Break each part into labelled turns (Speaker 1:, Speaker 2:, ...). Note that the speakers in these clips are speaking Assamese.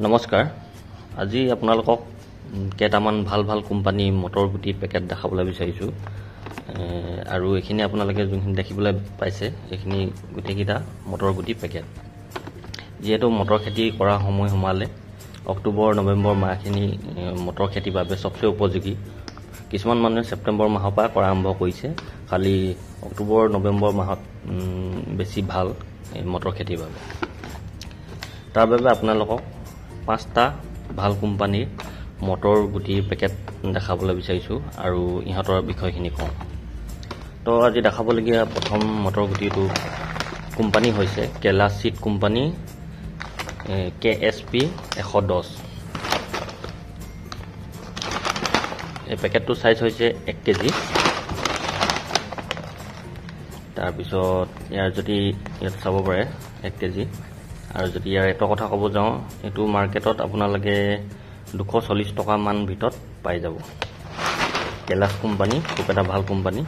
Speaker 1: নমস্কাৰ আজি আপোনালোকক কেইটামান ভাল ভাল কোম্পানী মটৰ গুটি পেকেট দেখাবলৈ বিচাৰিছো আৰু এখিনি আপোনালোকে যোনখিনি দেখিবলৈ পাইছে এখিনি গুটিকিটা মটৰ গুটি পেকেট যেহেতু মটৰ খেতি কৰা সময় সমালে অক্টোবৰ নৱেম্বৰ মাহখিনি মটৰ খেতিৰ বাবে সবচে উপযোগী কিছুমান মানুহে সেপ্টেম্বৰ মাহৰ পৰা কৰা আৰম্ভ কৰিছে খালি অক্টোবৰ নৱেম্বৰ মাহত বেছি ভাল মটৰ খেতিৰ বাবে তাৰ বাবে আপোনালোকক 5টা ভাল কোম্পানীৰ মটৰ গুটি পেকেট দেখাবলৈ বিচাৰিছো আৰু ইহঁতৰ বিষয়খিনি কওঁ তো আজি দেখাবলগীয়া প্ৰথম মটৰ গুটিটো কোম্পানী হৈছে কেলা সিড কোম্পানী KSP 110 এই পেকেটটো সাইজ হৈছে 1 কেজি তাৰ পিছত ইয়াৰ যদি ইয়াত চাব পাৰে 1 কেজি আৰু যদি ইয়াৰ এটা কথা ক'ব যাওঁ এটো মাৰ্কেটত আপোনালোকে 240 টকা মান ভিতৰত পাই যাব কেলাস কোম্পানী খুব এটা ভাল কোম্পানী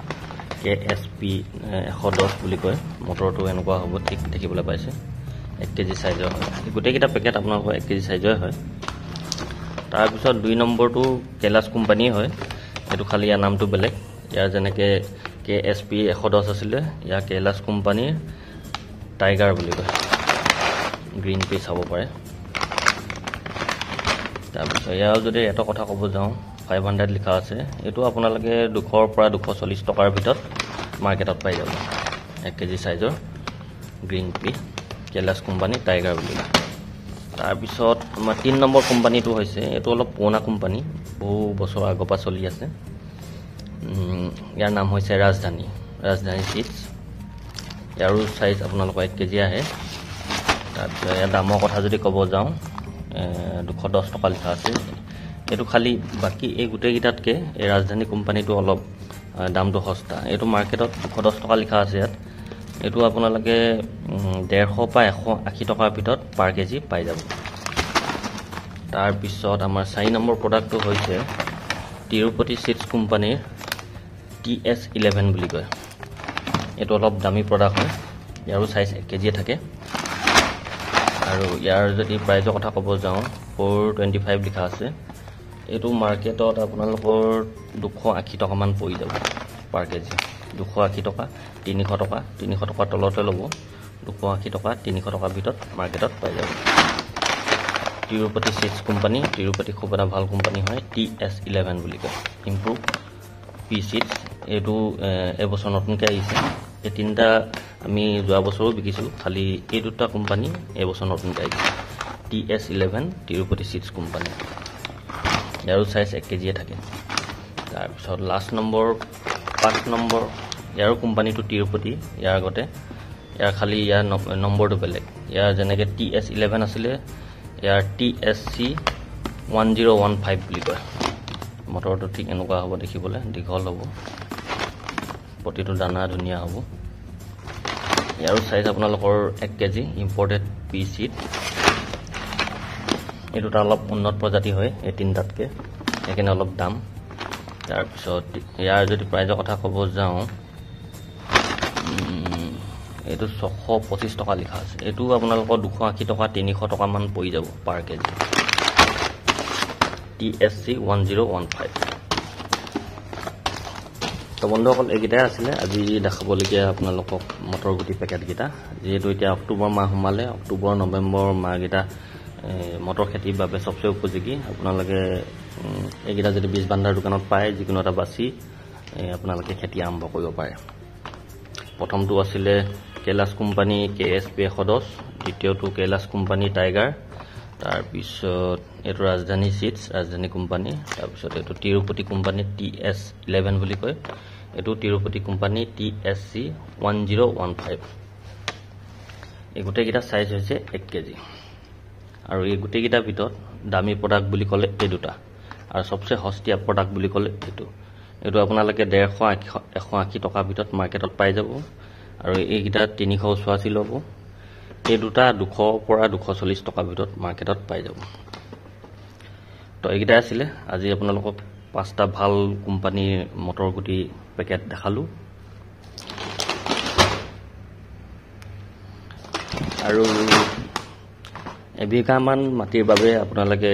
Speaker 1: KSP 110 বুলি কয় মটৰটো এনেকুৱা হ'ব ঠিক দেখিবলৈ পাইছে 1 কেজি সাইজৰ গোটেইকিটা পেকেট আপোনালোকৰ 1 কেজি সাইজৰ হয় তাৰ পিছত 2 নম্বৰটো কেলাস কোম্পানী হয় এটো খালি ইয়াৰ নামটো বেলেগ ইয়াৰ যেনেকে KSP 110 আছিল ইয়াৰ কেলাস কোম্পানীৰ টাইগাৰ বুলি কয় গ্ৰীন পিচ হ'ব পাৰে তাৰপিছত ইয়াৰ যদি এটা কথা ক'ব যাওঁ 500 লিখা আছে এটো আপোনালোকে 200 পৰা 240 টকাৰ ভিতৰত মাৰ্কেটত পাই যাব 1 কেজি সাইজৰ গ্ৰীন পিচ কেলাস কোম্পানী টাইগাৰ বুলি তাৰপিছত আমাৰ 3 নম্বৰ কোম্পানীটো হৈছে এটো অলপ পুৰণা কোম্পানী বহু বছৰ আগৰ পৰা চলি আছে ইয়াৰ নাম হৈছে ৰাজধানী সিডছ ইয়াৰো সাইজ আপোনালোকৰ 1 কেজি আহে তাৰপিছত ইয়াৰ দামৰ কথা যদি ক'ব যাওঁ 210 টকা লিখা আছে এটো খালি বাকি এই গোটেইকিটাতকে এই ৰাজধানী কোম্পানীটো অলপ দামটো সস্তা এটো মাৰ্কেটত 210 টকা লিখা আছে ইয়াত এটো আপোনালোকে 150 পৰা 180 টকাৰ ভিতৰত পাৰ কেজি পাই যাব তাৰ পিছত আমাৰ 4 নম্বৰ প্ৰডাক্টটো হৈছে তিৰুপতি সিডছ কোম্পানীৰ TS11 বুলি কয় এটো অলপ দামী প্ৰডাক্ট হয় ইয়াৰো সাইজ 1 কেজি থাকে আৰু ইয়াৰ যদি প্ৰাইজৰ কথা ক'ব যাওঁ 425 লিখা আছে এটো মাৰ্কেটত আপোনালোকৰ 280 টকা মান পৰি যাব পাৰ কেজি 280 টকা 300 টকা 300 টকা তলতে ল'ব 280 টকা 300 টকা ভিতৰত মাৰ্কেটত পাই যাব তিৰুপতি সিডছ কোম্পানী তিৰুপতি খুব এটা ভাল কোম্পানী হয় TS11 বুলি কয় ইমপ্ৰুভ পি সিডছ এটো এবছৰ নতুনকৈ আহিছে এই তিনটা আমি যোৱা বছৰো বিকিছো খালি এই দুটা কোম্পানী এবছৰ নতুনকৈ আহিছে TS11 তিৰুপতি সিডছ কোম্পানী ইয়াৰো সাইজ 1 কেজি থাকে তাৰ পিছত লাষ্ট নম্বৰ 5 নম্বৰ ইয়াৰ কোম্পানীটো তিৰুপতি ইয়াৰ আগতে ইয়াৰ খালি ইয়াৰ নম্বৰটো বেলেগ ইয়াৰ যেনেকে TS11 আছিল ইয়াৰ TSC 1015 বুলি কয় মটৰটো ঠিক এনেকুৱা হ'ব দেখিবলৈ দীঘল হ'ব প্ৰতিটো দানা ধুনীয়া হ'ব ইয়াৰো সাইজ আপোনালোকৰ 1 কেজি ইম্পৰ্টেড পি সিড এটোটা অলপ উন্নত প্ৰজাতি হয় এই তিনটাতকে একেনে অলপ দাম তাৰ পিছত ইয়াৰ যদি প্ৰাইজৰ কথা ক'ব যাওঁ এটো 625 টকা লিখা আছে এটো আপোনালোকৰ 280 টকা 300 টকা মান পৰি যাব পাৰ কেজি TSC 1015 তো বন্ধুসকল এইকেইটাই আছিলে আজি দেখাবলগীয়া আপোনালোকক মটৰ গুটি পেকেট গিটা যেহেতু এতিয়া অক্টোবৰ মাহ সোমালে অক্টোবৰ নৱেম্বৰ মাহগিটা মটৰ খেতিৰ বাবে সবচে উপযোগী আপোনালোকে এইগিটা যদি বীজ ভাণ্ডাৰ দোকানত পায় যিকোনো এটা বাছি আপোনালোকে খেতি আৰম্ভ কৰিব পাৰে প্ৰথমটো আছিলে কেলাস কোম্পানী KSP 110 দ্বিতীয়টো কেলাস কোম্পানী টাইগাৰ তাৰ পিছত এটো ৰাজধানী সিডছ ৰাজধানী কোম্পানী তাৰ পিছত এটো তিৰুপতি কোম্পানী TS11 বুলি কয় এটো তিৰুপতি কোম্পানী TSC 1015 এই গোটেইকিটা সাইজ হৈছে 1 কেজি আৰু এই গোটেইকিটাৰ ভিতৰত দামী প্ৰডাক্ট বুলি ক'লে এই দুটা আৰু সবচে সস্তীয়া প্ৰডাক্ট বুলি ক'লে এটো আপোনালোকে 150 টকাৰ ভিতৰত মাৰ্কেটত পাই যাব আৰু এইকিটা 380 ল'ব এই দুটা 200 পৰা 240 টকাৰ ভিতৰত মাৰ্কেটত পাই যাব তো এইকিটা আছিল আজি আপোনালোকক 5টা ভাল কোম্পানীৰ মটৰ গুটি পেকেট দেখালো আৰু এবিঘামান মাটিৰ বাবে আপোনালোকে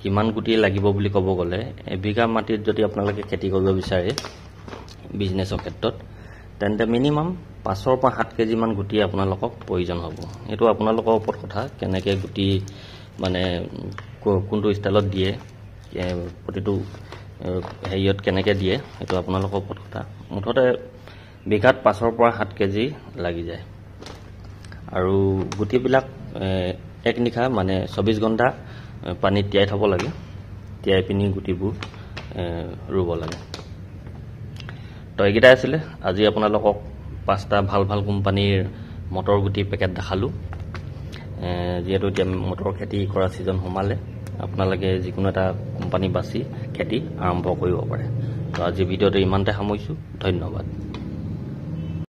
Speaker 1: কিমান গুটি লাগিব বুলি ক'ব গ'লে এবিঘা মাটিত যদি আপোনালোকে খেতি কৰিব বিচাৰে বিজনেছৰ ক্ষেত্ৰত তেন্তে মিনিমাম 5 পৰা 7 কেজি মান গুটি আপোনালোকক প্ৰয়োজন হ'ব এইটো আপোনালোকৰ ওপৰত কথা কেনেকৈ গুটি মানে কোনটো ষ্টাইলত দিয়ে প্ৰতিটো হেৰিয়ত কেনেকৈ দিয়ে এইটো আপোনালোকৰ ওপৰত কথা মুঠতে বিঘাত 5 পৰা 7 কেজি লাগি যায় আৰু গুটিবিলাক এক নিশা মানে 24 ঘণ্টা পানীত তিয়াই থ'ব লাগে তিয়াই পিনি গুটিবোৰ ৰুব লাগে তো এইকেইটাই আছিলে আজি আপোনালোকক 5টা ভাল ভাল কোম্পানীৰ মটৰ গুটি পেকেট দেখালোঁ যিহেতু এতিয়া মটৰ খেতি কৰা ছিজন সোমালে আপোনালোকে যিকোনো এটা কোম্পানী বাছি খেতি আৰম্ভ কৰিব পাৰে তো আজি ভিডিঅ'টো ইমানতে সামৰিছোঁ ধন্যবাদ